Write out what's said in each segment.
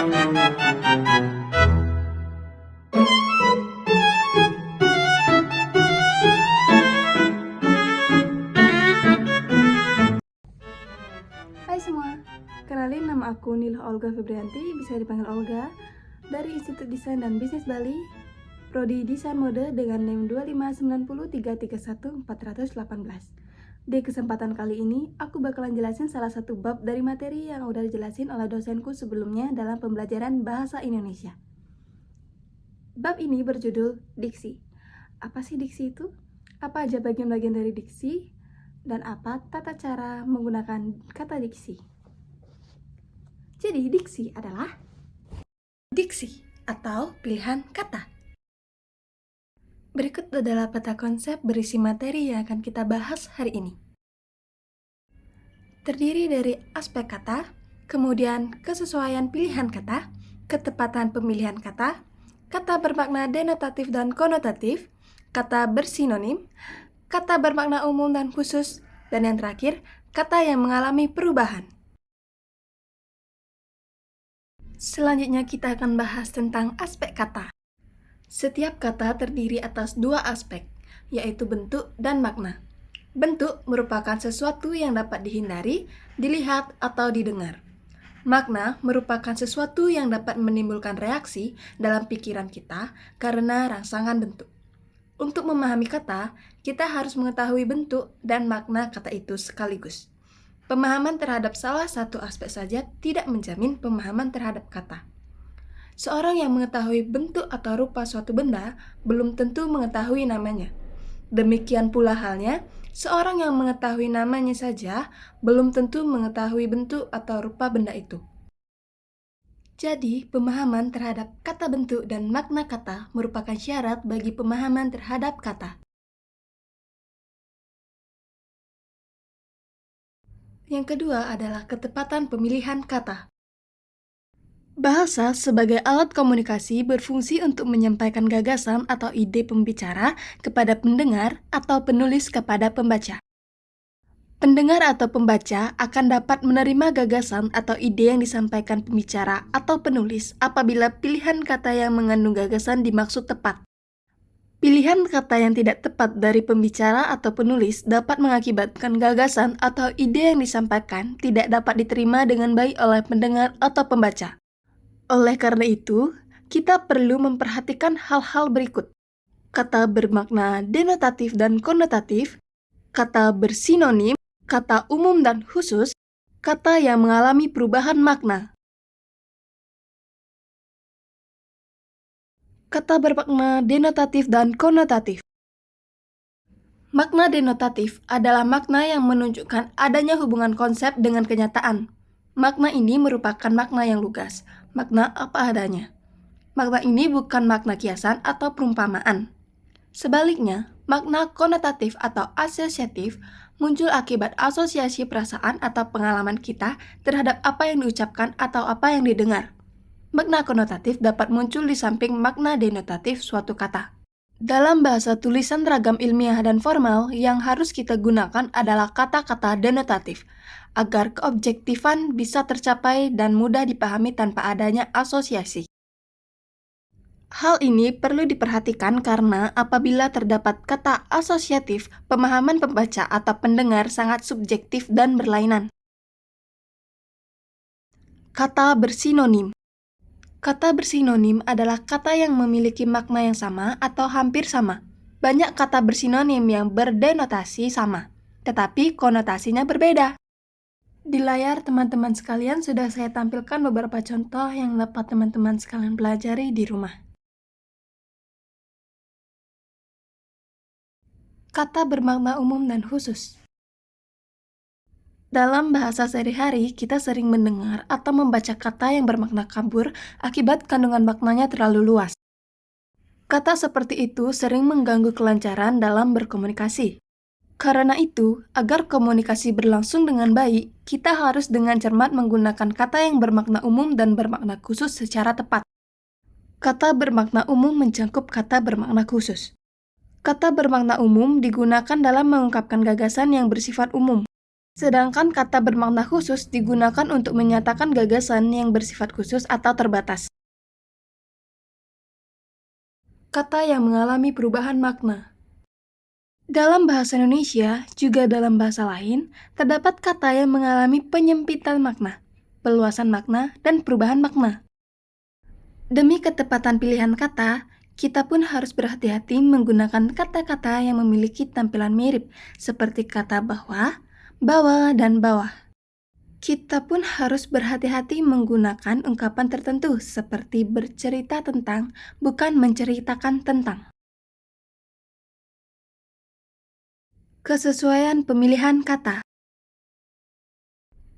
Hai semua, kenalin nama aku Nila Olga Febrianti, bisa dipanggil Olga, dari Institut Desain dan Bisnis Bali, Prodi Desain Mode dengan NIM 2590331-418. Di kesempatan kali ini, aku bakalan jelasin salah satu bab dari materi yang udah dijelasin oleh dosenku sebelumnya dalam pembelajaran Bahasa Indonesia. Bab ini berjudul Diksi. Apa sih diksi itu? Apa aja bagian-bagian dari diksi? Dan apa tata cara menggunakan kata diksi? Jadi diksi adalah diksi atau pilihan kata. Berikut adalah peta konsep berisi materi yang akan kita bahas hari ini. Terdiri dari aspek kata, kemudian kesesuaian pilihan kata, ketepatan pemilihan kata, kata bermakna denotatif dan konotatif, kata bersinonim, kata bermakna umum dan khusus, dan yang terakhir, kata yang mengalami perubahan. Selanjutnya kita akan bahas tentang aspek kata. Setiap kata terdiri atas dua aspek, yaitu bentuk dan makna. Bentuk merupakan sesuatu yang dapat dihindari, dilihat, atau didengar. Makna merupakan sesuatu yang dapat menimbulkan reaksi dalam pikiran kita karena rangsangan bentuk. Untuk memahami kata, kita harus mengetahui bentuk dan makna kata itu sekaligus. Pemahaman terhadap salah satu aspek saja tidak menjamin pemahaman terhadap kata. Seorang yang mengetahui bentuk atau rupa suatu benda belum tentu mengetahui namanya. Demikian pula halnya, seorang yang mengetahui namanya saja belum tentu mengetahui bentuk atau rupa benda itu. Jadi, pemahaman terhadap kata bentuk dan makna kata merupakan syarat bagi pemahaman terhadap kata. Yang kedua adalah ketepatan pemilihan kata. Bahasa sebagai alat komunikasi berfungsi untuk menyampaikan gagasan atau ide pembicara kepada pendengar atau penulis kepada pembaca. Pendengar atau pembaca akan dapat menerima gagasan atau ide yang disampaikan pembicara atau penulis apabila pilihan kata yang mengandung gagasan dimaksud tepat. Pilihan kata yang tidak tepat dari pembicara atau penulis dapat mengakibatkan gagasan atau ide yang disampaikan tidak dapat diterima dengan baik oleh pendengar atau pembaca. Oleh karena itu, kita perlu memperhatikan hal-hal berikut. Kata bermakna denotatif dan konotatif, kata bersinonim, kata umum dan khusus, kata yang mengalami perubahan makna. Kata bermakna denotatif dan konotatif. Makna denotatif adalah makna yang menunjukkan adanya hubungan konsep dengan kenyataan. Makna ini merupakan makna yang lugas, makna apa adanya. Makna ini bukan makna kiasan atau perumpamaan. Sebaliknya, makna konotatif atau asosiatif muncul akibat asosiasi perasaan atau pengalaman kita terhadap apa yang diucapkan atau apa yang didengar. Makna konotatif dapat muncul di samping makna denotatif suatu kata. Dalam bahasa tulisan ragam ilmiah dan formal, yang harus kita gunakan adalah kata-kata denotatif, agar keobjektifan bisa tercapai dan mudah dipahami tanpa adanya asosiasi. Hal ini perlu diperhatikan karena apabila terdapat kata asosiatif, pemahaman pembaca atau pendengar sangat subjektif dan berlainan. Kata bersinonim. Kata bersinonim adalah kata yang memiliki makna yang sama atau hampir sama. Banyak kata bersinonim yang berdenotasi sama, tetapi konotasinya berbeda. Di layar teman-teman sekalian sudah saya tampilkan beberapa contoh yang dapat teman-teman sekalian pelajari di rumah. Kata bermakna umum dan khusus. Dalam bahasa sehari-hari, kita sering mendengar atau membaca kata yang bermakna kabur akibat kandungan maknanya terlalu luas. Kata seperti itu sering mengganggu kelancaran dalam berkomunikasi. Karena itu, agar komunikasi berlangsung dengan baik, kita harus dengan cermat menggunakan kata yang bermakna umum dan bermakna khusus secara tepat. Kata bermakna umum mencakup kata bermakna khusus. Kata bermakna umum digunakan dalam mengungkapkan gagasan yang bersifat umum. Sedangkan kata bermakna khusus digunakan untuk menyatakan gagasan yang bersifat khusus atau terbatas. Kata yang mengalami perubahan makna. Dalam bahasa Indonesia, juga dalam bahasa lain, terdapat kata yang mengalami penyempitan makna, peluasan makna, dan perubahan makna. Demi ketepatan pilihan kata, kita pun harus berhati-hati menggunakan kata-kata yang memiliki tampilan mirip, seperti kata bahwa, bawa, dan bawah. Kita pun harus berhati-hati menggunakan ungkapan tertentu, seperti bercerita tentang, bukan menceritakan tentang. Kesesuaian pemilihan kata.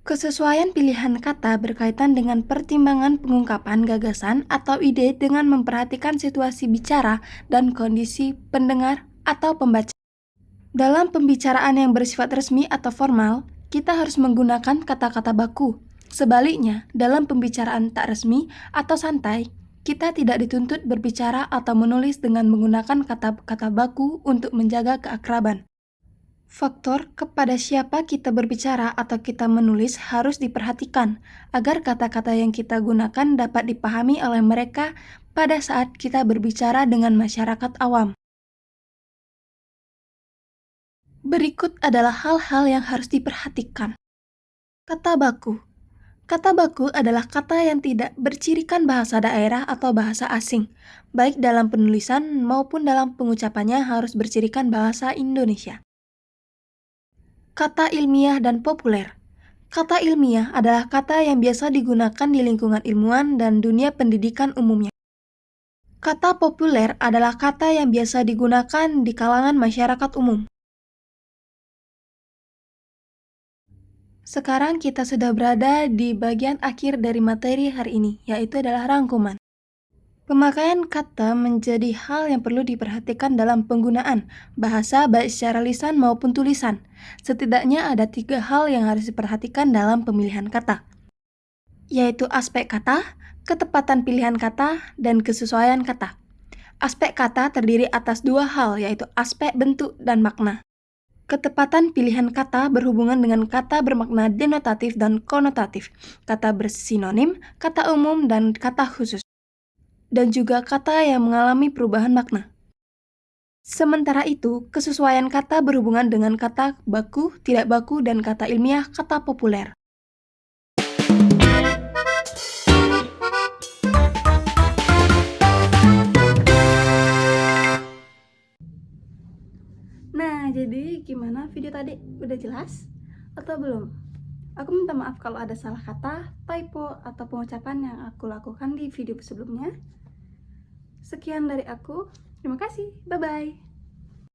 Kesesuaian pilihan kata berkaitan dengan pertimbangan pengungkapan gagasan atau ide dengan memperhatikan situasi bicara dan kondisi pendengar atau pembaca. Dalam pembicaraan yang bersifat resmi atau formal, kita harus menggunakan kata-kata baku. Sebaliknya, dalam pembicaraan tak resmi atau santai, kita tidak dituntut berbicara atau menulis dengan menggunakan kata-kata baku untuk menjaga keakraban. Faktor kepada siapa kita berbicara atau kita menulis harus diperhatikan agar kata-kata yang kita gunakan dapat dipahami oleh mereka pada saat kita berbicara dengan masyarakat awam. Berikut adalah hal-hal yang harus diperhatikan. Kata baku. Kata baku adalah kata yang tidak bercirikan bahasa daerah atau bahasa asing, baik dalam penulisan maupun dalam pengucapannya harus bercirikan bahasa Indonesia. Kata ilmiah dan populer. Kata ilmiah adalah kata yang biasa digunakan di lingkungan ilmuwan dan dunia pendidikan umumnya. Kata populer adalah kata yang biasa digunakan di kalangan masyarakat umum. Sekarang kita sudah berada di bagian akhir dari materi hari ini, yaitu adalah rangkuman. Pemakaian kata menjadi hal yang perlu diperhatikan dalam penggunaan bahasa baik secara lisan maupun tulisan. Setidaknya ada 3 hal yang harus diperhatikan dalam pemilihan kata, yaitu aspek kata, ketepatan pilihan kata, dan kesesuaian kata. Aspek kata terdiri atas 2 hal, yaitu aspek bentuk dan makna. Ketepatan pilihan kata berhubungan dengan kata bermakna denotatif dan konotatif, kata bersinonim, kata umum, dan kata khusus, dan juga kata yang mengalami perubahan makna. Sementara itu, kesesuaian kata berhubungan dengan kata baku, tidak baku, dan kata ilmiah, kata populer. Nah, jadi gimana video tadi? Udah jelas? Atau belum? Aku minta maaf kalau ada salah kata, typo, atau pengucapan yang aku lakukan di video sebelumnya. Sekian dari aku. Terima kasih. Bye-bye.